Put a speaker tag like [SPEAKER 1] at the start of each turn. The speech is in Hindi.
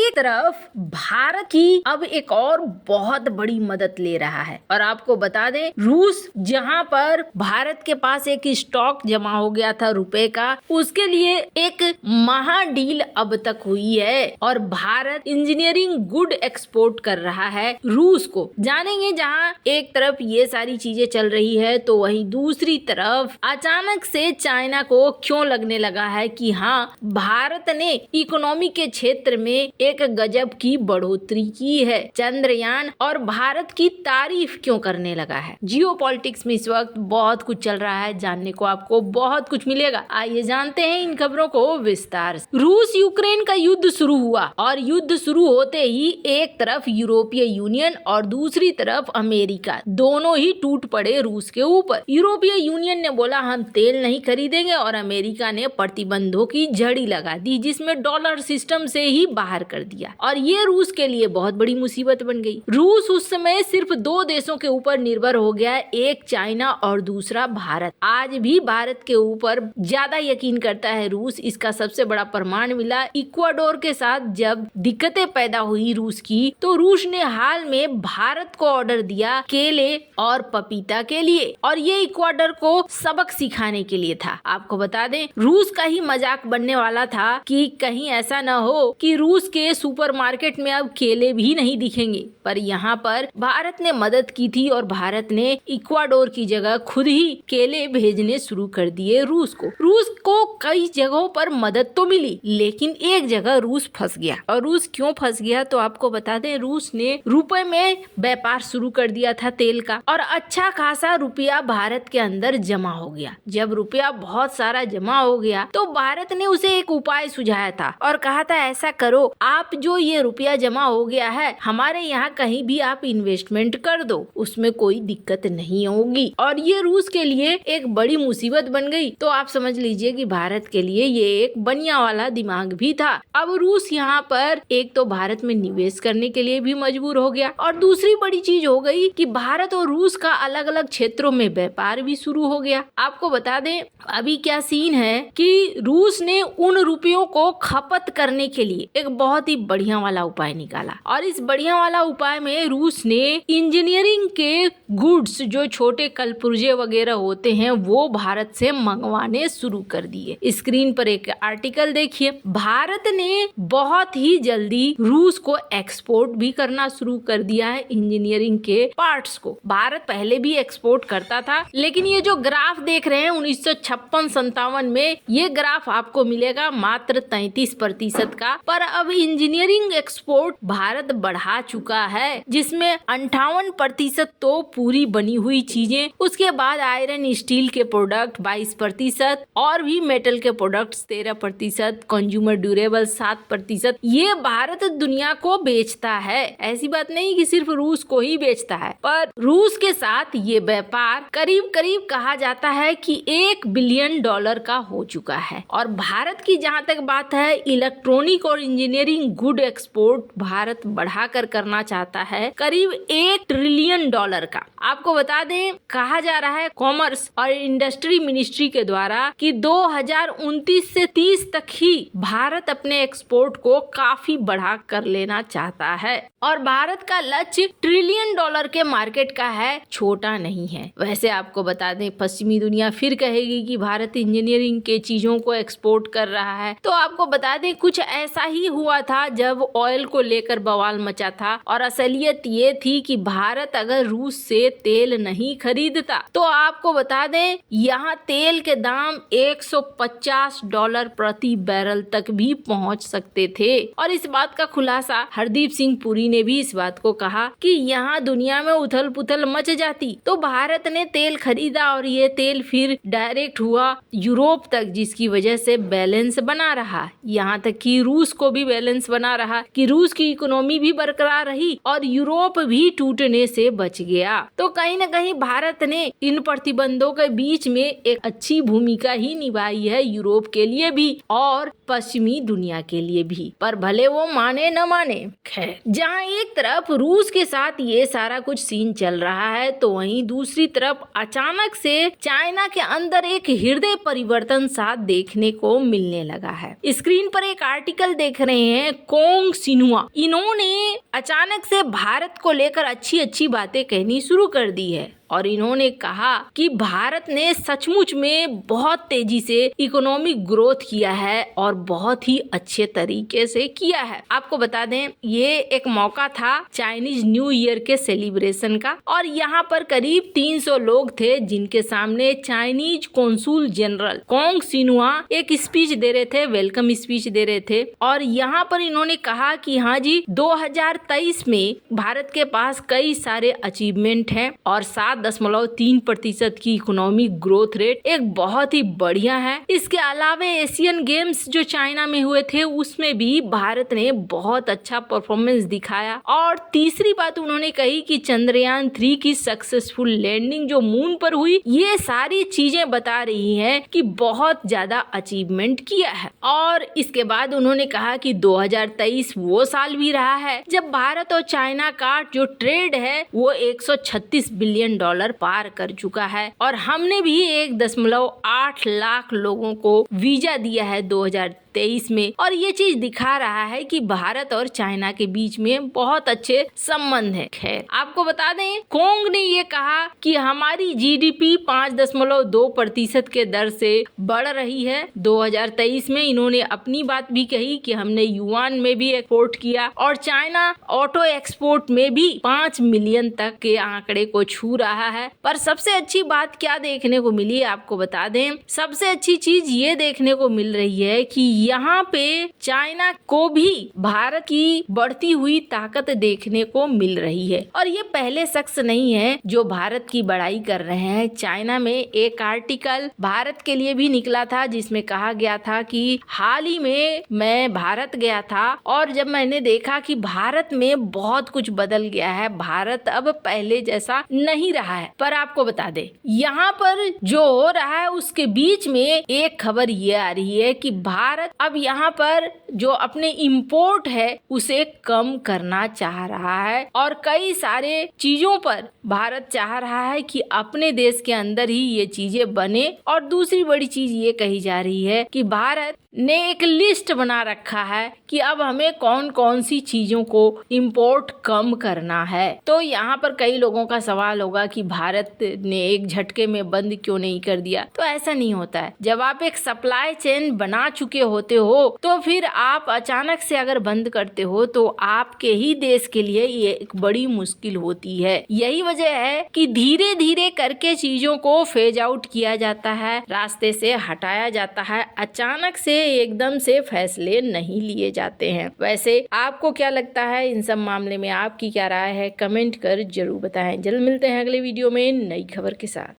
[SPEAKER 1] एक तरफ भारत की अब एक और बहुत बड़ी मदद ले रहा है और आपको बता दें रूस जहां पर भारत के पास एक स्टॉक जमा हो गया था रुपए का, उसके लिए एक महा डील अब तक हुई है और भारत इंजीनियरिंग गुड एक्सपोर्ट कर रहा है रूस को। जानेंगे जहां एक तरफ ये सारी चीजें चल रही है तो वहीं दूसरी तरफ अचानक से चाइना को क्यों लगने लगा है कि हाँ भारत ने इकोनॉमी के क्षेत्र में एक गजब की बढ़ोतरी की है। चंद्रयान और भारत की तारीफ क्यों करने लगा है। जियोपॉलिटिक्स में इस वक्त बहुत कुछ चल रहा है, जानने को आपको बहुत कुछ मिलेगा। आइए जानते हैं इन खबरों को विस्तार से। रूस यूक्रेन का युद्ध शुरू हुआ और युद्ध शुरू होते ही एक तरफ यूरोपीय यूनियन और दूसरी तरफ अमेरिका दोनों ही टूट पड़े रूस के ऊपर। यूरोपीय यूनियन ने बोला हम तेल नहीं खरीदेंगे और अमेरिका ने प्रतिबंधों की झड़ी लगा दी जिसमें डॉलर सिस्टम से ही बाहर कर दिया और ये रूस के लिए बहुत बड़ी मुसीबत बन गई। रूस उस समय सिर्फ दो देशों के ऊपर निर्भर हो गया, एक चाइना और दूसरा भारत। आज भी भारत के ऊपर ज्यादा यकीन करता है रूस। इसका सबसे बड़ा प्रमाण मिला इक्वाडोर के साथ जब दिक्कतें पैदा हुई रूस की, तो रूस ने हाल में भारत को ऑर्डर दिया केले और पपीता के लिए और ये इक्वाडोर को सबक सिखाने के लिए था। आपको बता दें रूस का ही मजाक बनने वाला था कि कहीं ऐसा न हो कि रूस के सुपरमार्केट में अब केले भी नहीं दिखेंगे, पर यहाँ पर भारत ने मदद की थी और भारत ने इक्वाडोर की जगह खुद ही केले भेजने शुरू कर दिए रूस को। रूस को कई जगहों पर मदद तो मिली लेकिन एक जगह रूस फंस गया और रूस क्यों फंस गया तो आपको बता दें रूस ने रुपए में व्यापार शुरू कर दिया था तेल का और अच्छा खासा रुपया भारत के अंदर जमा हो गया। जब रुपया बहुत सारा जमा हो गया तो भारत ने उसे एक उपाय सुझाया था और कहा था ऐसा करो आप जो ये रुपया जमा हो गया है हमारे यहाँ कहीं भी आप इन्वेस्टमेंट कर दो, उसमें कोई दिक्कत नहीं होगी। और ये रूस के लिए एक बड़ी मुसीबत बन गई। तो आप समझ लीजिए कि भारत के लिए ये एक बनिया वाला दिमाग भी था। अब रूस यहाँ पर एक तो भारत में निवेश करने के लिए भी मजबूर हो गया और दूसरी बड़ी चीज हो गई कि भारत और रूस का अलग अलग क्षेत्रों में व्यापार भी शुरू हो गया। आपको बता दें अभी क्या सीन है कि रूस ने उन रुपयों को खपत करने के लिए एक बहुत ही बढ़िया वाला उपाय निकाला और इस बढ़िया वाला उपाय में रूस ने इंजीनियरिंग के गुड्स जो छोटे कलपुर्जे वगैरह होते हैं वो भारत से मंगवाने शुरू कर दिए। स्क्रीन पर एक आर्टिकल देखिए, भारत ने बहुत ही जल्दी रूस को एक्सपोर्ट भी करना शुरू कर दिया है इंजीनियरिंग के पार्ट्स को। भारत पहले भी एक्सपोर्ट करता था लेकिन ये जो ग्राफ देख रहे हैं 1956-57 में ये ग्राफ आपको मिलेगा मात्र 33% का, पर अब इंजीनियरिंग एक्सपोर्ट भारत बढ़ा चुका है जिसमें 58% तो पूरी बनी हुई चीजें, उसके बाद आयरन स्टील के प्रोडक्ट 22% और भी मेटल के प्रोडक्ट्स 13%, कंज्यूमर ड्यूरेबल 7%। ये भारत दुनिया को बेचता है। ऐसी बात नहीं कि सिर्फ रूस को ही बेचता है, पर रूस के साथ ये व्यापार करीब करीब कहा जाता है कि $1 बिलियन का हो चुका है। और भारत की जहाँ तक बात है इलेक्ट्रॉनिक और इंजीनियरिंग गुड एक्सपोर्ट भारत बढ़ाकर करना चाहता है करीब $1 ट्रिलियन का। आपको बता दें कहा जा रहा है कॉमर्स और इंडस्ट्री मिनिस्ट्री के द्वारा कि 2029 से 30 तक ही भारत अपने एक्सपोर्ट को काफी बढ़ा कर लेना चाहता है और भारत का लक्ष्य $1 ट्रिलियन के मार्केट का है, छोटा नहीं है। वैसे आपको बता दें पश्चिमी दुनिया फिर कहेगी कि भारत इंजीनियरिंग के चीजों को एक्सपोर्ट कर रहा है, तो आपको बता दें कुछ ऐसा ही हुआ था जब ऑयल को लेकर बवाल मचा था और असलियत ये थी कि भारत अगर रूस से तेल नहीं खरीदता तो आपको बता दें यहाँ तेल के दाम $150 प्रति बैरल तक भी पहुंच सकते थे। और इस बात का खुलासा हरदीप सिंह पुरी ने भी इस बात को कहा कि यहाँ दुनिया में उथल पुथल मच जाती तो भारत ने तेल खरीदा और ये तेल फिर डायरेक्ट हुआ यूरोप तक, जिसकी वजह से बैलेंस बना रहा, यहाँ तक कि रूस को भी बैलेंस बना रहा कि रूस की इकोनॉमी भी बरकरार रही और यूरोप भी टूटने से बच गया। तो कहीं न कहीं भारत ने इन प्रतिबंधों के बीच में एक अच्छी भूमिका ही निभाई है यूरोप के लिए भी और पश्चिमी दुनिया के लिए भी, पर भले वो माने न माने। खैर, जहाँ एक तरफ रूस के साथ ये सारा कुछ सीन चल रहा है तो वहीं दूसरी तरफ अचानक से चाइना के अंदर एक हृदय परिवर्तन सा देखने को मिलने लगा है। स्क्रीन पर एक आर्टिकल देख रहे हैं कोंग सिन्हुआ। इन्होंने अचानक से भारत को लेकर अच्छी अच्छी बातें कहनी शुरू कर दी है और इन्होंने कहा कि भारत ने सचमुच में बहुत तेजी से इकोनॉमिक ग्रोथ किया है और बहुत ही अच्छे तरीके से किया है। आपको बता दें, ये एक मौका था चाइनीज न्यू ईयर के सेलिब्रेशन का और यहाँ पर करीब 300 लोग थे जिनके सामने Chinese consul general Kong Xinhua एक स्पीच दे रहे थे, वेलकम स्पीच दे रहे थे। और यहाँ पर इन्होंने कहा कि हाँ जी, 2023 में भारत के पास कई सारे अचीवमेंट हैं और 7.3% की इकोनॉमिक ग्रोथ रेट एक बहुत ही बढ़िया है। इसके अलावा एशियन गेम्स जो चाइना में हुए थे उसमें भी भारत ने बहुत अच्छा परफॉर्मेंस दिखाया। और तीसरी बात उन्होंने कही कि चंद्रयान 3 की सक्सेसफुल लैंडिंग जो मून पर हुई, ये सारी चीजें बता रही हैं कि बहुत ज्यादा अचीवमेंट किया है। और इसके बाद उन्होंने कहा कि 2023 वो साल भी रहा है जब भारत और चाइना का जो ट्रेड है वो 136 बिलियन डॉलर पार कर चुका है और हमने भी 1.8 लाख लोगों को वीजा दिया है 2023 में। और ये चीज दिखा रहा है कि भारत और चाइना के बीच में बहुत अच्छे संबंध है। खैर, आपको बता दें, कोंग ने ये कहा कि हमारी जीडीपी 5.2% के दर से बढ़ रही है 2023 में। इन्होंने अपनी बात भी कही कि हमने युआन में भी एक्सपोर्ट किया और चाइना ऑटो एक्सपोर्ट में भी 5 मिलियन तक के आंकड़े को छू रहा है। पर सबसे अच्छी बात क्या देखने को मिली, आपको बता दें, सबसे अच्छी चीज ये देखने को मिल रही है कि यहाँ पे चाइना को भी भारत की बढ़ती हुई ताकत देखने को मिल रही है। और ये पहले शख्स नहीं है जो भारत की बड़ाई कर रहे हैं। चाइना में एक आर्टिकल भारत के लिए भी निकला था जिसमें कहा गया था कि हाल ही में मैं भारत गया था और जब मैंने देखा कि भारत में बहुत कुछ बदल गया है, भारत अब पहले जैसा नहीं रहा है। पर आपको बता दे, यहाँ पर जो हो रहा है उसके बीच में एक खबर ये आ रही है कि भारत अब यहाँ पर जो अपने इंपोर्ट है उसे कम करना चाह रहा है और कई सारे चीजों पर भारत चाह रहा है कि अपने देश के अंदर ही ये चीजें बने। और दूसरी बड़ी चीज ये कही जा रही है कि भारत ने एक लिस्ट बना रखा है कि अब हमें कौन कौन सी चीजों को इंपोर्ट कम करना है। तो यहाँ पर कई लोगों का सवाल होगा कि भारत ने एक झटके में बंद क्यों नहीं कर दिया। तो ऐसा नहीं होता है। जब आप एक सप्लाई चेन बना चुके होते हो तो फिर आप अचानक से अगर बंद करते हो तो आपके ही देश के लिए ये एक बड़ी मुश्किल होती है। यही वजह है कि धीरे धीरे करके चीजों को फेज आउट किया जाता है, रास्ते से हटाया जाता है। अचानक से एकदम से फैसले नहीं लिए जाते हैं। वैसे आपको क्या लगता है इन सब मामले में, आपकी क्या राय है, कमेंट कर जरूर बताएं। जल्द मिलते हैं अगले वीडियो में नई खबर के साथ।